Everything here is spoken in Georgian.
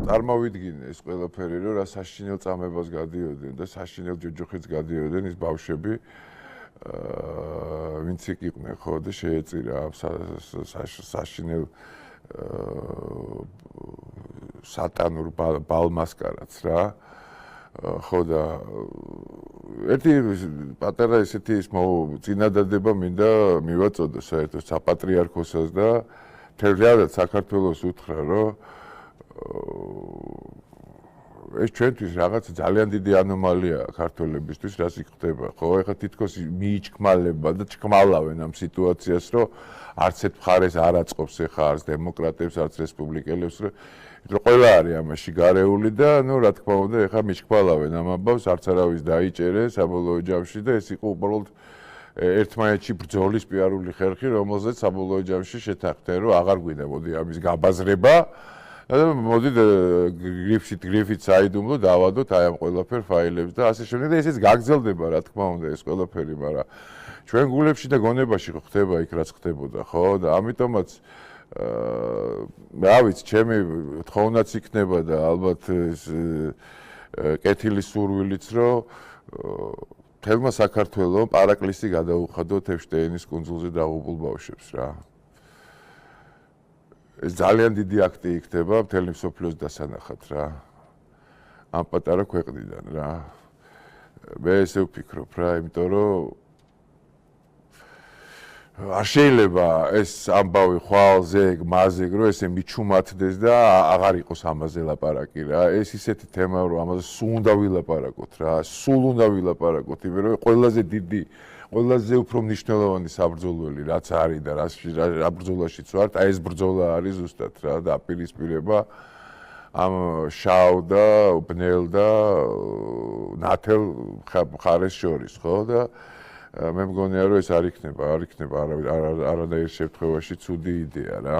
წარმოვიდგინე ეს ყველაფერი, რომ რა საშინელ წამებას გადიოდნენ და საშინელ ჯოჯოხეთს გადიოდნენ ის ბავშვები, ვინც იქ იყვნენ, ხო, და შეეწირა საშინელ სატანურ ბალმასკარაც რა. ხო და ერთი პატარა ესეთი ის წინადადება მინდა მივაწოდო საერთოდ საპატრიარქოსას და თერგადად საქართველოს უთხრა, რომ ეს ჩვენთვის რაღაც ძალიან დიდი ანომალიაა ქართველებისთვის, რაც იქ ხდება, ხო? ეხლა თითქოს მიიჩქმალება და ჩქმალავენ ამ სიტუაციას, რომ არც ერთ მხარეს არ აწყობს ეხლა არც დემოკრატებს, არც რესპუბლიკელებს, რომ ყველა არის ამაში გარეული და ნუ რა თქმა უნდა, ეხლა მიჩქმალავენ ამ ამბავს, არც არავის დაიჭერეს საბოლოო ჯამში და ეს იყო უბრალოდ ერთმანეთში ბრძოლის პიარული ხერხი, რომელზეც საბოლოო ჯამში შეთანხმდნენ, რომ აღარ გვინდა მოდი ამის გაბაზრება. მოდით გრიფით საიდუმლო დავადოთ აი ამ ყველაფერ ფაილებს და ასე შემდეგ და ესეც გაგრძელდება რა თქმა უნდა ეს ყველაფერი, მაგრამ ჩვენ გულებში და გონებაში ხდება იქ რაც ხდებოდა, ხო? და ამიტომაც რა ვიცი, ჩემი თხოვნაც იქნება და ალბათ ეს კეთილი სურვილიც, რომ თელმა საქართველოს პარაკლისი გადაუხადოთ ეფშტეინის კუნძულზე დაღუპულ ბავშვებს რა. ეს ძალიან დიდი აქტი იქნება მთელი მსოფლიოს დასანახად რა. ამ პატარა ქვეყნიდან რა. მე ესე ვფიქრობ რა, იმიტომ რომ არ შეიძლება ეს ამბავი ხვალზე, მაზე, რომ ესე მიჩუმათდეს და აღარ იყოს ამაზე ლაპარაკი რა. ეს ისეთი თემა, რომ ამაზე სულ უნდა ვილაპარაკოთ რა. სულ უნდა ვილაპარაკოთ, იმიტომ რომ ყველაზე დიდი ყველაზე უფრო მნიშვნელოვანი საბრძოლველი რაც არის და რა ბრძოლაშიც ვართ, აი ეს ბრძოლა არის ზუსტად რა, დაპირისპირება ამ შავ და ბნელ და ნათელ მხარეს შორის, ხო? და მე მგონია, რომ ეს არ იქნება არანაირ შემთხვევაში ცუდი იდეა რა.